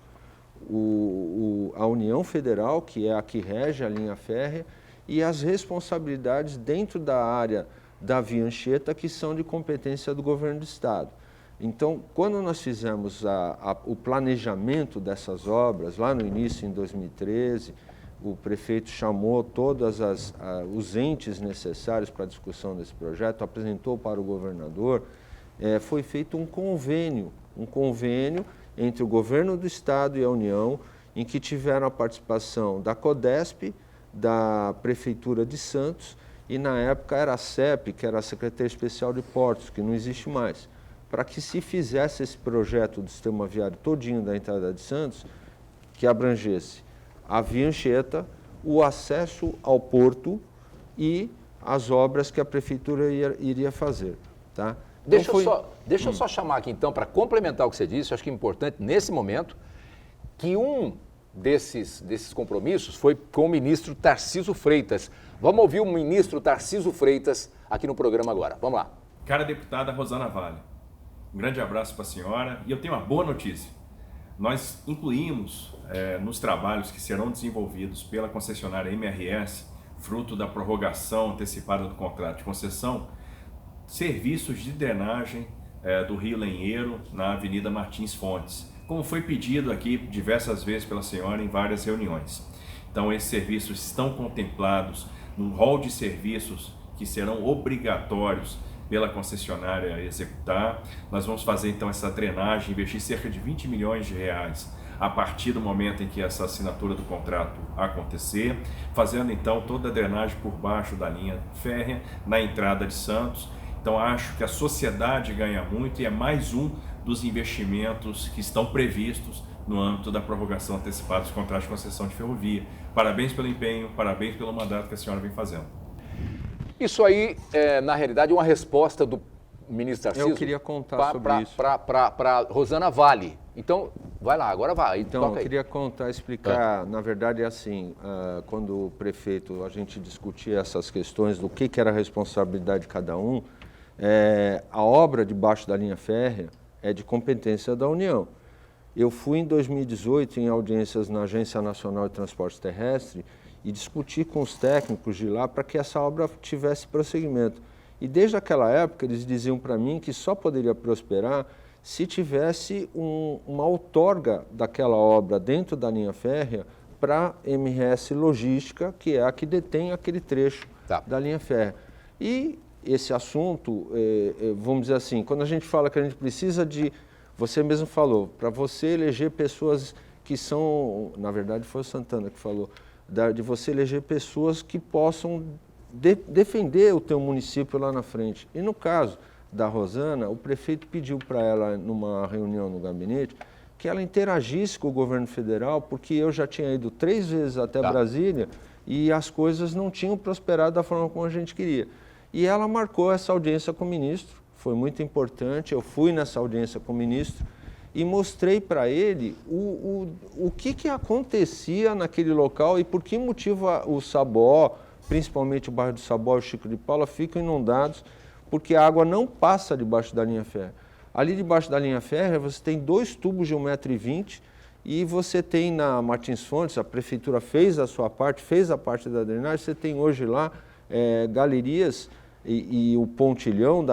a União Federal, que é a que rege a linha férrea, e as responsabilidades dentro da área da Via Anchieta, que são de competência do governo do Estado. Então, quando nós fizemos o planejamento dessas obras, lá no início, em 2013, o prefeito chamou todos os entes necessários para a discussão desse projeto, apresentou para o governador, foi feito um convênio entre o governo do Estado e a União, em que tiveram a participação da CODESP, da Prefeitura de Santos, e na época era a CEP, que era a Secretaria Especial de Portos, que não existe mais, para que se fizesse esse projeto do sistema viário todinho da entrada de Santos, que abrangesse a Via Anchieta, o acesso ao porto e as obras que a Prefeitura iria fazer. Tá? Deixa eu só chamar aqui, então, para complementar o que você disse, acho que é importante, nesse momento, que um desses compromissos foi com o ministro Tarcísio Freitas. Vamos ouvir o ministro Tarcísio Freitas aqui no programa agora. Vamos lá. Cara deputada Rosana Vale, um grande abraço para a senhora e eu tenho uma boa notícia. Nós incluímos nos trabalhos que serão desenvolvidos pela concessionária MRS, fruto da prorrogação antecipada do contrato de concessão, serviços de drenagem do Rio Lenheiro na Avenida Martins Fontes, como foi pedido aqui diversas vezes pela senhora em várias reuniões. Então, esses serviços estão contemplados no rol de serviços que serão obrigatórios pela concessionária executar. Nós vamos fazer então essa drenagem, investir cerca de 20 milhões de reais a partir do momento em que essa assinatura do contrato acontecer, fazendo então toda a drenagem por baixo da linha férrea na entrada de Santos. Então acho que a sociedade ganha muito e é mais um dos investimentos que estão previstos no âmbito da prorrogação antecipada dos contratos de concessão de ferrovia. Parabéns pelo empenho, parabéns pelo mandato que a senhora vem fazendo. Isso aí, na realidade, é uma resposta do ministro Tarcísio. Eu queria contar sobre isso. Para Rosana Vale. Então, vai lá, agora vai. Então, eu queria explicar, na verdade é assim, quando o prefeito, a gente discutia essas questões do que era a responsabilidade de cada um, a obra debaixo da linha férrea é de competência da União. Eu fui em 2018 em audiências na Agência Nacional de Transporte Terrestre e discuti com os técnicos de lá para que essa obra tivesse prosseguimento. E desde aquela época eles diziam para mim que só poderia prosperar se tivesse uma outorga daquela obra dentro da linha férrea para a MRS Logística, que é a que detém aquele trecho da linha férrea. E esse assunto, vamos dizer assim, quando a gente fala que a gente precisa de, você mesmo falou, para você eleger pessoas que são, na verdade foi o Santana que falou, de você eleger pessoas que possam defender o teu município lá na frente. E no caso da Rosana, o prefeito pediu para ela, numa reunião no gabinete, que ela interagisse com o governo federal, porque eu já tinha ido 3 vezes até Brasília e as coisas não tinham prosperado da forma como a gente queria. E ela marcou essa audiência com o ministro, foi muito importante, eu fui nessa audiência com o ministro e mostrei para ele o que acontecia naquele local e por que motivo o Sabó, principalmente o bairro do Sabó e o Chico de Paula, ficam inundados porque a água não passa debaixo da linha férrea. Ali debaixo da linha férrea você tem 2 tubos de 1,20 m e você tem na Martins Fontes, a prefeitura fez a sua parte, fez a parte da drenagem, você tem hoje lá galerias e o pontilhão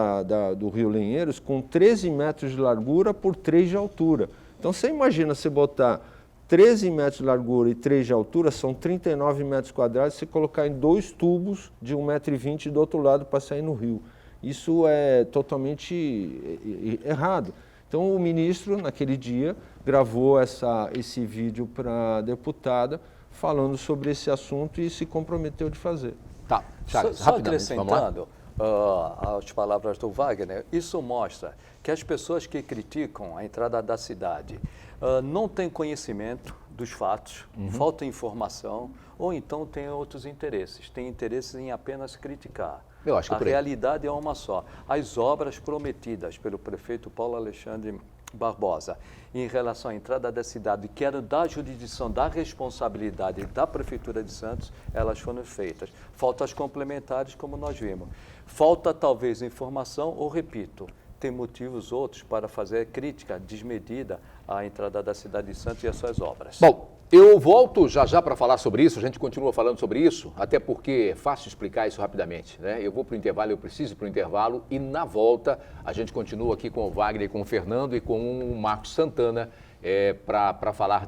do Rio Lenheiros com 13 metros de largura por 3 de altura. Então você imagina você botar 13 metros de largura e 3 de altura, são 39 metros quadrados, você colocar em 2 tubos de 1,20 m do outro lado para sair no rio. Isso é totalmente errado. Então o ministro, naquele dia, gravou esse vídeo para a deputada falando sobre esse assunto e se comprometeu de fazer. Tá, Chagas, só rapidamente, vamos lá. acrescentando as palavras do Wagner, isso mostra que as pessoas que criticam a entrada da cidade não têm conhecimento dos fatos, falta informação, ou então têm outros interesses, têm interesses em apenas criticar. Eu acho que a realidade é uma só. As obras prometidas pelo prefeito Paulo Alexandre Barbosa em relação à entrada da cidade, que eram da jurisdição, da responsabilidade da Prefeitura de Santos, elas foram feitas. Faltam as complementares, como nós vimos. Falta talvez informação, ou repito, tem motivos outros para fazer crítica desmedida à entrada da cidade de Santos e às suas obras. Bom, eu volto já para falar sobre isso, a gente continua falando sobre isso, até porque é fácil explicar isso rapidamente, né? Eu vou para o intervalo, eu preciso ir para o intervalo e na volta a gente continua aqui com o Wagner, com o Fernando e com o Marcos Santana para falar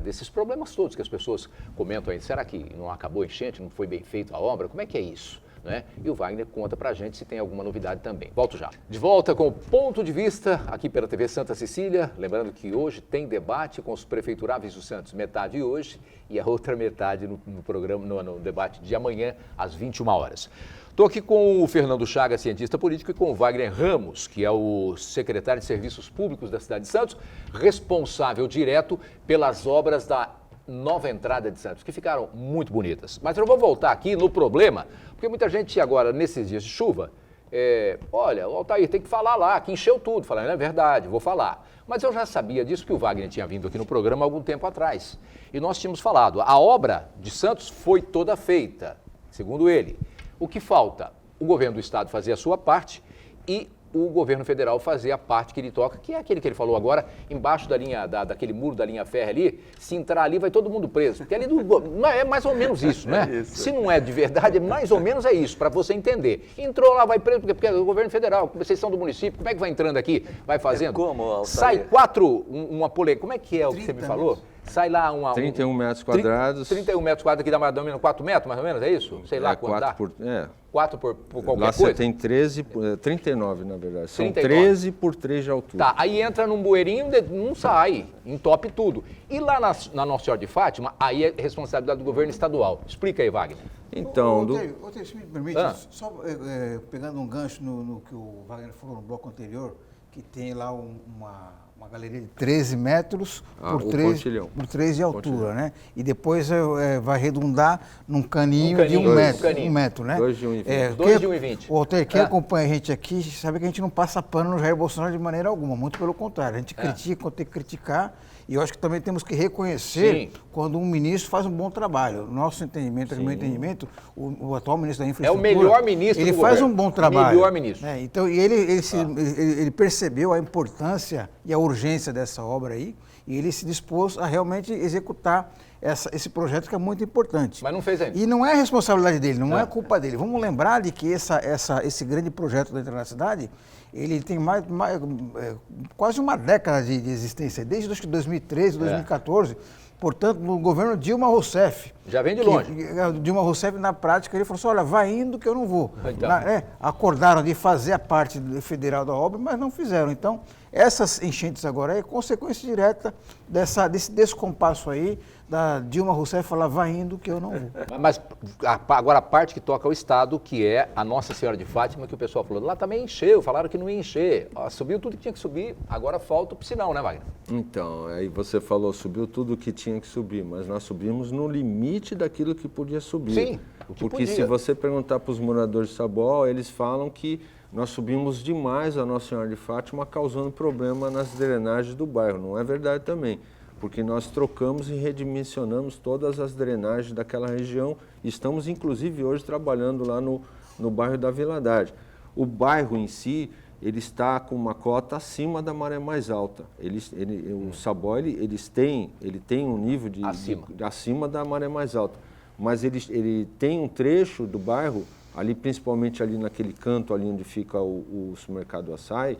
desses problemas todos que as pessoas comentam aí. Será que não acabou a enchente, não foi bem feita a obra? Como é que é isso? Né? E o Wagner conta pra gente se tem alguma novidade também. Volto já. De volta com o Ponto de Vista, aqui pela TV Santa Cecília. Lembrando que hoje tem debate com os prefeituráveis do Santos, metade hoje e a outra metade no programa, no debate de amanhã, às 21 horas. Estou aqui com o Fernando Chagas, cientista político, e com o Wagner Ramos, que é o secretário de Serviços Públicos da cidade de Santos, responsável direto pelas obras da nova entrada de Santos, que ficaram muito bonitas. Mas eu vou voltar aqui no problema, porque muita gente agora, nesses dias de chuva, olha, o Altair tem que falar lá, que encheu tudo. Falando, é verdade, vou falar. Mas eu já sabia disso, que o Wagner tinha vindo aqui no programa há algum tempo atrás. E nós tínhamos falado, a obra de Santos foi toda feita, segundo ele. O que falta? O governo do estado fazer a sua parte e o governo federal fazer a parte que ele toca, que é aquele que ele falou agora, embaixo da linha, daquele muro da linha férrea ali, se entrar ali vai todo mundo preso. Porque ali não é mais ou menos isso, né? Isso. Se não é de verdade, mais ou menos é isso, para você entender. Entrou lá, vai preso, porque é o governo federal, vocês são do município, como é que vai entrando aqui? Vai fazendo? Como, Altair? Sai uma polêtica, como é que é o que você me falou? Sai lá 31 metros quadrados. 31 metros quadrados, que dá mais ou menos 4 metros, mais ou menos, é isso? Sei lá quanto dá. 4 por qualquer lá coisa? Você tem 39, na verdade. São 39. 13 por 3 de altura. Tá, aí entra num bueirinho, não sai, entope tudo. E lá na Nossa Senhora de Fátima, aí é responsabilidade do governo estadual. Explica aí, Wagner. Então, Altair, se me permite, só pegando um gancho no que o Wagner falou no bloco anterior, que tem lá uma galeria de 13 metros por 3 de altura, né? E depois vai redundar num caninho de 1 metro, né? 2 de 1,20. 2 de 1,20. O Altair, quem acompanha a gente aqui sabe que a gente não passa pano no Jair Bolsonaro de maneira alguma, muito pelo contrário. A gente critica quando tem que criticar e eu acho que também temos que reconhecer quando um ministro faz um bom trabalho. Nosso entendimento, no meu entendimento, o atual ministro da Infraestrutura... É o melhor ministro ele do faz governo. um bom trabalho. Melhor ministro. Então, e ele percebeu a importância e a urgência dessa obra aí e ele se dispôs a realmente executar esse projeto que é muito importante. Mas não fez ainda. E não é responsabilidade dele, não é culpa dele. Vamos lembrar de que esse grande projeto da entrada na cidade, ele tem quase uma década de existência, desde acho que 2013, 2014, portanto, no governo Dilma Rousseff. Já vem de longe. Dilma Rousseff, na prática, ele falou assim, olha, vai indo que eu não vou. Então. Acordaram de fazer a parte federal da obra, mas não fizeram. Então, essas enchentes agora é consequência direta desse descompasso aí, da Dilma Rousseff falar, vai indo que eu não vou. Mas agora a parte que toca ao Estado, que é a Nossa Senhora de Fátima, que o pessoal falou, lá também encheu, falaram que não ia encher. Subiu tudo que tinha que subir, agora falta o piscinão, né, Wagner? Então, aí você falou, subiu tudo que tinha que subir, mas nós subimos no limite daquilo que podia subir. Sim, o que porque podia. Se você perguntar para os moradores de Saboal, eles falam que nós subimos demais a Nossa Senhora de Fátima, causando problema nas drenagens do bairro. Não é verdade também, porque nós trocamos e redimensionamos todas as drenagens daquela região. Estamos, inclusive, hoje trabalhando lá no bairro da Vila Haddad. o bairro em si, ele está com uma cota acima da maré mais alta. O Sabó, ele tem um nível acima da maré mais alta. Mas ele tem um trecho do bairro, ali principalmente ali naquele canto ali onde fica o supermercado Açaí,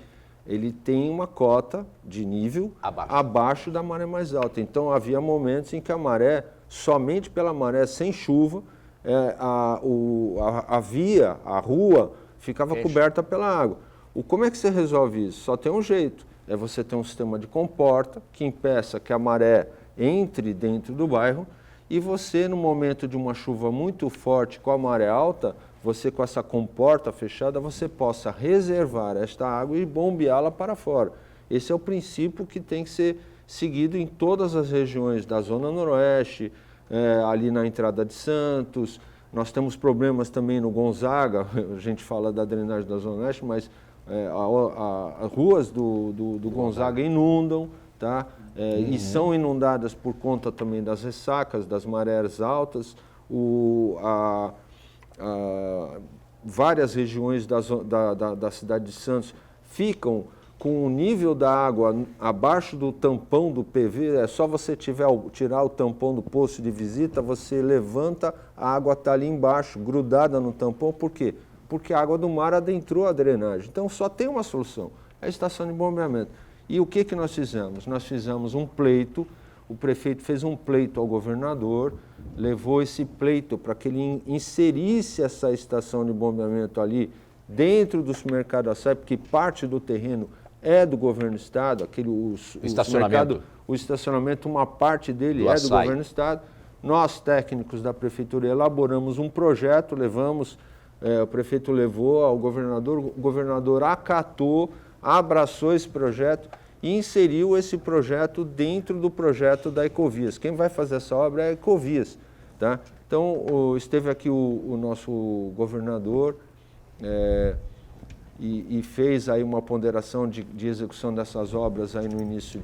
ele tem uma cota de nível abaixo da maré mais alta. Então havia momentos em que a maré, somente pela maré, sem chuva, a rua ficava coberta pela água. Como é que você resolve isso? Só tem um jeito, é você ter um sistema de comporta que impeça que a maré entre dentro do bairro e você, no momento de uma chuva muito forte com a maré alta, você com essa comporta fechada, você possa reservar esta água e bombeá-la para fora. Esse é o princípio que tem que ser seguido em todas as regiões da Zona Noroeste, ali na entrada de Santos. Nós temos problemas também no Gonzaga, a gente fala da drenagem da Zona Oeste, mas as ruas do Gonzaga inundam, tá? E são inundadas por conta também das ressacas, das marés altas. Várias regiões da cidade de Santos ficam com o nível da água abaixo do tampão do PV. É só você tirar o tampão do posto de visita, você levanta, a água está ali embaixo, grudada no tampão. Por quê? Porque a água do mar adentrou a drenagem. Então só tem uma solução, é a estação de bombeamento. E o que nós fizemos? Nós fizemos um pleito, o prefeito fez um pleito ao governador, levou esse pleito para que ele inserisse essa estação de bombeamento ali dentro do supermercado Açaí, porque parte do terreno é do governo do estado, o estacionamento, uma parte dele é do governo do estado. Nós, técnicos da prefeitura, elaboramos um projeto, o prefeito levou ao governador, o governador acatou, abraçou esse projeto e inseriu esse projeto dentro do projeto da Ecovias. Quem vai fazer essa obra é a Ecovias, tá? Então, esteve aqui o nosso governador e fez aí uma ponderação de execução dessas obras aí no início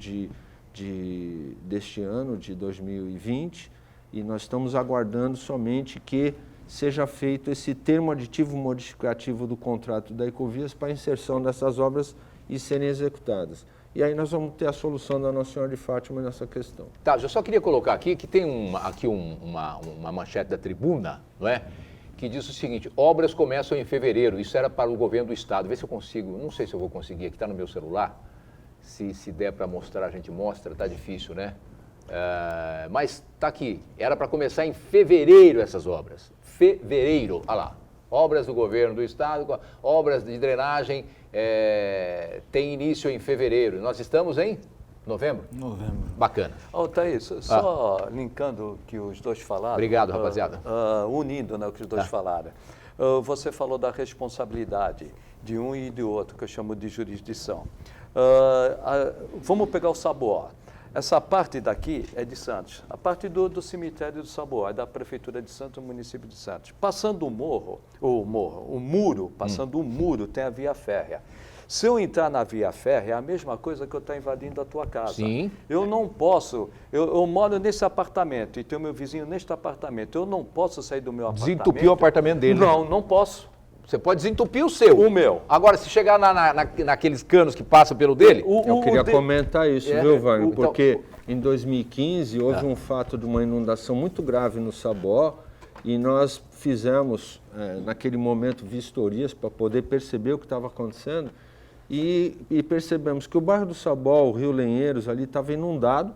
deste ano, de 2020, e nós estamos aguardando somente que seja feito esse termo aditivo modificativo do contrato da Ecovias para a inserção dessas obras e serem executadas. E aí nós vamos ter a solução da Nossa Senhora de Fátima nessa questão. Tá, eu só queria colocar aqui que tem uma manchete da Tribuna, não é? Que diz o seguinte: obras começam em fevereiro. Isso era para o governo do estado. Vê se eu consigo, não sei se eu vou conseguir, aqui está no meu celular. Se der para mostrar, a gente mostra, tá difícil, né? Mas tá aqui, era para começar em fevereiro essas obras. Fevereiro, olha lá. Obras do governo do estado, obras de drenagem, tem início em fevereiro. Nós estamos em novembro? Novembro. Bacana. Thaís, só linkando o que os dois falaram. Obrigado, rapaziada. Unindo, né, o que os dois falaram. Você falou da responsabilidade de um e do outro, que eu chamo de jurisdição. Vamos pegar o Saboó. Essa parte daqui é de Santos, a parte do cemitério do Saboó, é da Prefeitura de Santos, do município de Santos. Passando o muro, passando o muro, tem a via férrea. Se eu entrar na via férrea, é a mesma coisa que eu estar invadindo a tua casa. Sim. Eu não posso, eu moro nesse apartamento e tenho meu vizinho neste apartamento, eu não posso sair do meu apartamento. Desentupir o apartamento dele. Não posso. Você pode desentupir o seu. O meu. Agora, se chegar naqueles canos que passam pelo dele... Eu queria comentar isso, viu, Wagner? Então, porque em 2015 houve um fato de uma inundação muito grave no Saboó e nós fizemos, naquele momento, vistorias para poder perceber o que estava acontecendo e percebemos que o bairro do Saboó, o Rio Lenheiros, ali estava inundado,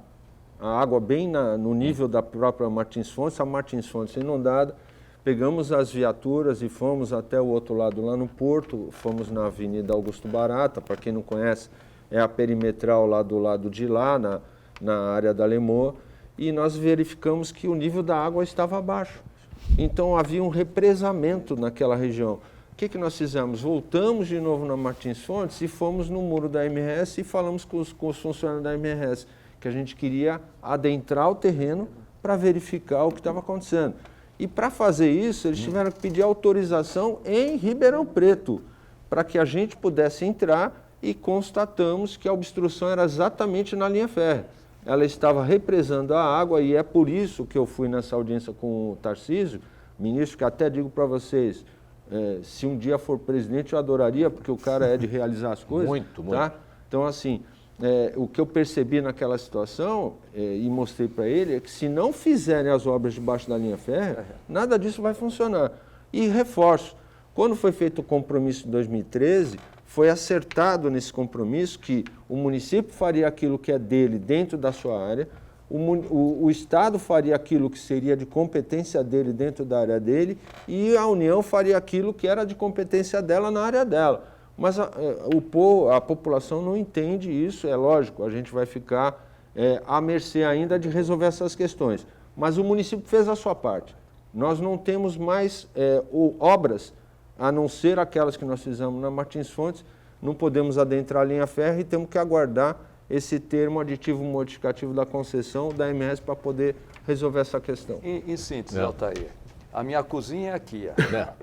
a água bem no nível da própria Martins Fontes, a Martins Fontes inundada. Pegamos as viaturas e fomos até o outro lado, lá no Porto, fomos na Avenida Augusto Barata, para quem não conhece, é a perimetral lá do lado de lá, na área da Lemoa, e nós verificamos que o nível da água estava abaixo. Então havia um represamento naquela região. O que nós fizemos? Voltamos de novo na Martins Fontes e fomos no muro da MRS e falamos com os funcionários da MRS, que a gente queria adentrar o terreno para verificar o que estava acontecendo. E para fazer isso, eles tiveram que pedir autorização em Ribeirão Preto, para que a gente pudesse entrar e constatamos que a obstrução era exatamente na linha férrea. Ela estava represando a água e é por isso que eu fui nessa audiência com o Tarcísio, ministro, que até digo para vocês, se um dia for presidente, eu adoraria, porque o cara é de realizar as coisas. Muito, tá? muito. Então, assim, o que eu percebi naquela situação e mostrei para ele é que se não fizerem as obras debaixo da linha férrea, nada disso vai funcionar. E reforço, quando foi feito o compromisso em 2013, foi acertado nesse compromisso que o município faria aquilo que é dele dentro da sua área, o Estado faria aquilo que seria de competência dele dentro da área dele e a União faria aquilo que era de competência dela na área dela. Mas a população não entende isso, é lógico, a gente vai ficar à mercê ainda de resolver essas questões. Mas o município fez a sua parte. Nós não temos mais obras, a não ser aquelas que nós fizemos na Martins Fontes, não podemos adentrar a linha férrea e temos que aguardar esse termo aditivo modificativo da concessão da MS para poder resolver essa questão. Em síntese, Altair, a minha cozinha é aqui,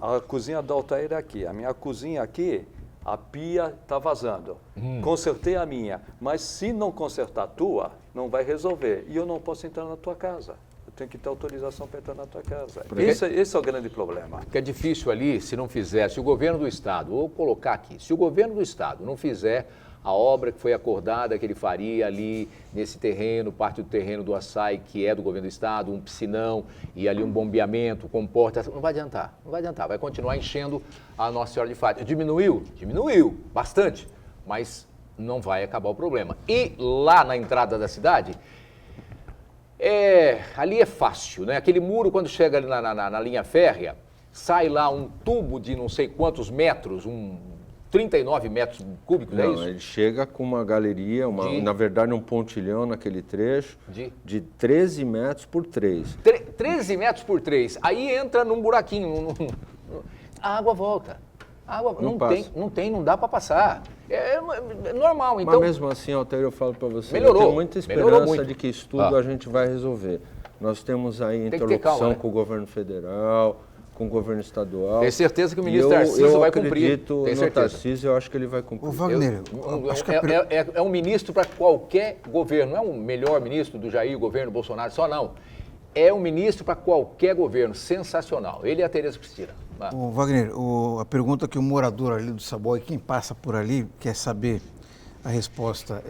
a cozinha do Altair é aqui, a minha cozinha aqui, a pia está vazando. Consertei a minha, mas se não consertar a tua, não vai resolver. E eu não posso entrar na tua casa. Eu tenho que ter autorização para entrar na tua casa. Esse é o grande problema. Porque é difícil ali, se não fizer, se o governo do Estado, vou colocar aqui, se o governo do Estado não fizer a obra que foi acordada que ele faria ali nesse terreno, parte do terreno do Açaí, que é do governo do Estado, um piscinão e ali um bombeamento, comporta, não vai adiantar, vai continuar enchendo a Nossa Senhora de Fátima. Diminuiu? Diminuiu, bastante, mas não vai acabar o problema. E lá na entrada da cidade, ali é fácil, né? Aquele muro, quando chega ali na linha férrea, sai lá um tubo de não sei quantos metros, 39 metros cúbicos, não, é isso? Ele chega com uma galeria, na verdade um pontilhão naquele trecho, de 13 metros por 3. 13 metros por 3. Aí entra num buraquinho, a água volta. A água não dá para passar. É normal, então... Mas mesmo assim, Altair, eu falo para você, melhorou, eu tenho muita esperança de que isso tudo a gente vai resolver. Nós temos aí interlocução com o governo federal, com o governo estadual. Tenho certeza que o ministro Tarcísio vai cumprir. Eu acredito no Tarcísio, eu acho que ele vai cumprir. O Wagner, é um ministro para qualquer governo, não é o melhor ministro do Jair, governo Bolsonaro, só não. É um ministro para qualquer governo, sensacional. Ele e a Tereza Cristina. O Wagner, a pergunta que o morador ali do Saboia, quem passa por ali, quer saber a resposta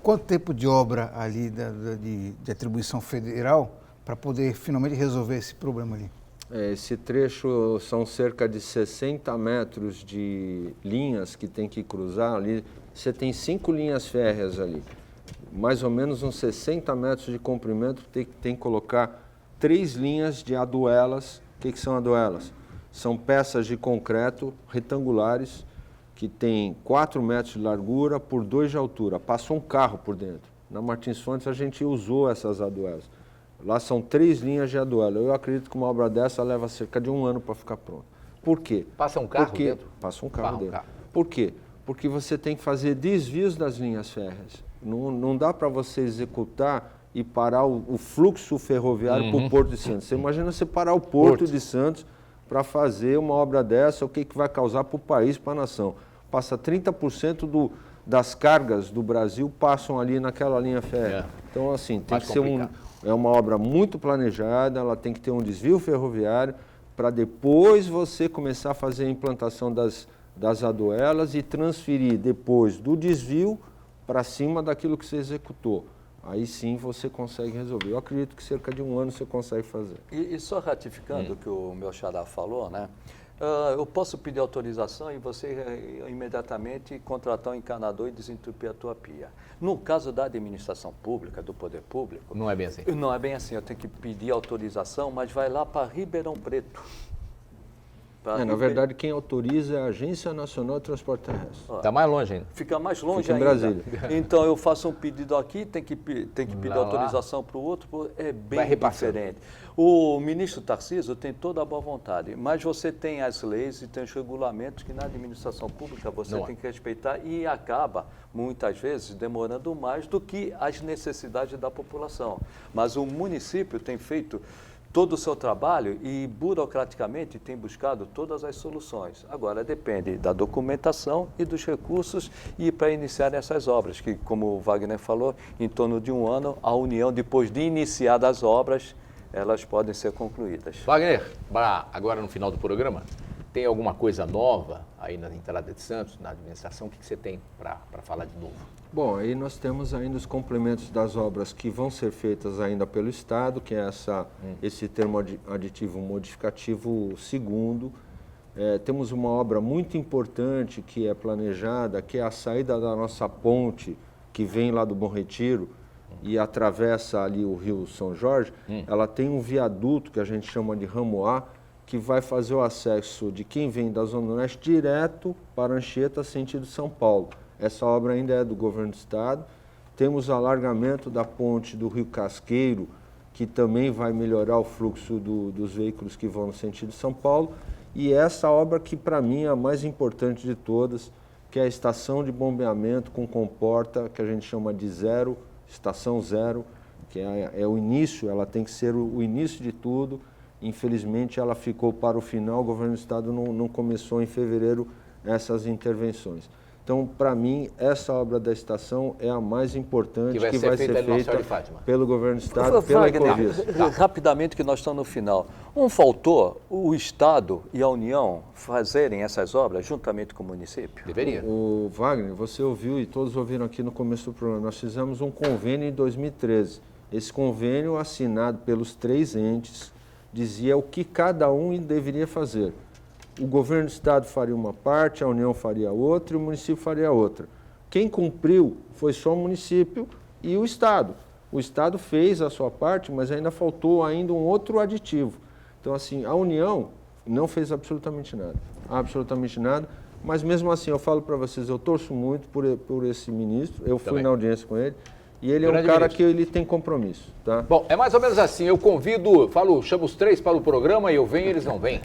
quanto tempo de obra ali de atribuição federal para poder finalmente resolver esse problema ali? Esse trecho são cerca de 60 metros de linhas que tem que cruzar ali. Você tem 5 linhas férreas ali, mais ou menos uns 60 metros de comprimento, tem que colocar 3 linhas de aduelas. O que são aduelas? São peças de concreto retangulares que tem 4 metros de largura por 2 de altura. Passou um carro por dentro. Na Martins Fontes a gente usou essas aduelas. Lá são 3 linhas de aduela. Eu acredito que uma obra dessa leva cerca de 1 ano para ficar pronta. Por quê? Passa um carro dentro? Passa um carro dentro. Por quê? Porque você tem que fazer desvios das linhas férreas. Não dá para você executar e parar o fluxo ferroviário para o Porto de Santos. Você imagina você parar o Porto de Santos para fazer uma obra dessa, o que vai causar para o país, para a nação. Passa 30% das cargas do Brasil passam ali naquela linha férrea. Então, assim, tem que ser uma obra muito planejada, ela tem que ter um desvio ferroviário para depois você começar a fazer a implantação das aduelas e transferir depois do desvio para cima daquilo que você executou. Aí sim você consegue resolver. Eu acredito que cerca de 1 ano você consegue fazer. E só ratificando o que o meu xará falou, né? Eu posso pedir autorização e você imediatamente contratar um encanador e desentupir a tua pia. No caso da administração pública, do poder público... Não é bem assim. Não é bem assim. Eu tenho que pedir autorização, mas vai lá para Ribeirão Preto. Na verdade, quem autoriza é a Agência Nacional de Transporte Terrestre. Está mais longe ainda. Fica mais longe Fica em ainda. Brasília. Então, eu faço um pedido aqui, tem que pedir autorização para o outro, é bem diferente. O ministro Tarcísio tem toda a boa vontade, mas você tem as leis e tem os regulamentos que na administração pública você tem que respeitar e acaba, muitas vezes, demorando mais do que as necessidades da população. Mas o município tem feito todo o seu trabalho e, burocraticamente, tem buscado todas as soluções. Agora, depende da documentação e dos recursos e para iniciar essas obras, que, como o Wagner falou, em torno de 1 ano, a União, depois de iniciar as obras, elas podem ser concluídas. Wagner, agora no final do programa, tem alguma coisa nova aí na entrada de Santos, na administração? O que você tem para falar de novo? Bom, aí nós temos ainda os complementos das obras que vão ser feitas ainda pelo Estado, que é esse termo aditivo modificativo segundo. Temos uma obra muito importante que é planejada, que é a saída da nossa ponte, que vem lá do Bom Retiro e atravessa ali o Rio São Jorge. Ela tem um viaduto que a gente chama de ramo A, que vai fazer o acesso de quem vem da Zona Oeste direto para Anchieta, sentido São Paulo. Essa obra ainda é do governo do estado. Temos o alargamento da ponte do Rio Casqueiro, que também vai melhorar o fluxo dos veículos que vão no sentido São Paulo. E essa obra que para mim é a mais importante de todas, que é a estação de bombeamento com comporta, que a gente chama de estação zero, que é o início, ela tem que ser o início de tudo. Infelizmente ela ficou para o final, o governo do estado não começou em fevereiro essas intervenções. Então, para mim, essa obra da estação é a mais importante que vai ser feita pelo governo do estado, pela Ecovias. Rapidamente, que nós estamos no final. Faltou o Estado e a União fazerem essas obras juntamente com o município? Deveria. O Wagner, você ouviu e todos ouviram aqui no começo do programa, nós fizemos um convênio em 2013. Esse convênio, assinado pelos 3 entes, dizia o que cada um deveria fazer. O governo do estado faria uma parte, a União faria outra e o município faria outra. Quem cumpriu foi só o município e o estado. O estado fez a sua parte, mas ainda faltou ainda um outro aditivo. Então, assim, a União não fez absolutamente nada, mas mesmo assim, eu falo para vocês, eu torço muito por esse ministro, eu fui na audiência com ele, e ele é um cara que ele tem compromisso, tá? Bom, é mais ou menos assim, eu convido, chamo os 3 para o programa e eu venho e eles não vêm.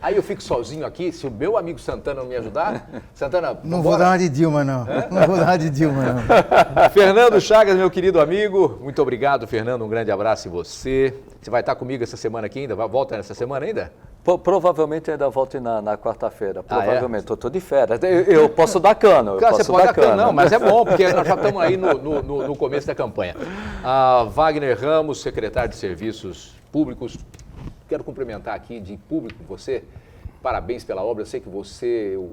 Aí eu fico sozinho aqui, se o meu amigo Santana não me ajudar, Santana... Não vou dar uma de Dilma, não. Não vou dar uma de Dilma, não. Fernando Chagas, meu querido amigo, muito obrigado, Fernando, um grande abraço em você. Você vai estar comigo essa semana aqui ainda? Volta nessa semana ainda? Provavelmente ainda volto na quarta-feira, provavelmente. Estou de férias. Eu posso dar cano. Claro, você pode dar cano, não, mas é bom, porque nós já estamos aí no começo da campanha. Wagner Ramos, secretário de Serviços Públicos, quero cumprimentar aqui de público você. Parabéns pela obra, eu sei que eu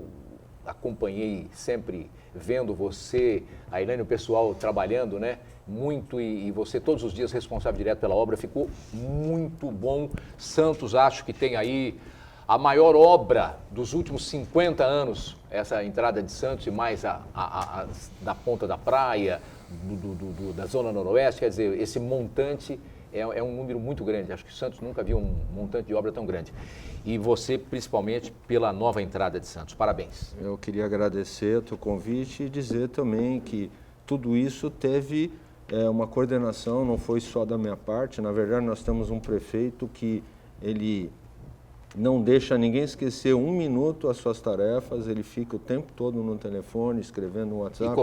acompanhei sempre vendo você, a Ilane, o pessoal trabalhando, né? Muito e você todos os dias responsável direto pela obra, ficou muito bom. Santos, acho que tem aí a maior obra dos últimos 50 anos, essa entrada de Santos e mais da ponta da praia, da zona noroeste, quer dizer, esse montante é um número muito grande, acho que Santos nunca viu um montante de obra tão grande. E você, principalmente, pela nova entrada de Santos. Parabéns. Eu queria agradecer o teu convite e dizer também que tudo isso teve uma coordenação, não foi só da minha parte. Na verdade, nós temos um prefeito que ele não deixa ninguém esquecer 1 minuto as suas tarefas, ele fica o tempo todo no telefone, escrevendo no WhatsApp.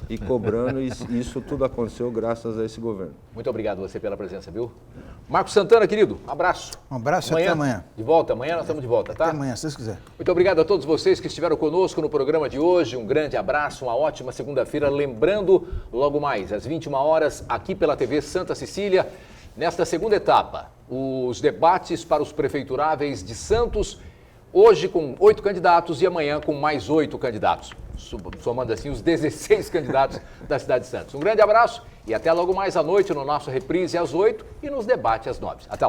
E cobrando, e isso tudo aconteceu graças a esse governo. Muito obrigado você pela presença, viu? Marcos Santana, querido, um abraço. Um abraço e até amanhã. De volta, amanhã nós estamos de volta, tá? Até amanhã, se Deus quiser. Muito obrigado a todos vocês que estiveram conosco no programa de hoje. Um grande abraço, uma ótima segunda-feira. Lembrando, logo mais, às 21 horas, aqui pela TV Santa Cecília, nesta segunda etapa, os debates para os prefeituráveis de Santos, hoje com 8 candidatos e amanhã com mais 8 candidatos, somando assim os 16 candidatos da cidade de Santos. Um grande abraço e até logo mais à noite no nosso reprise às 8 e nos debates às 9. Até lá.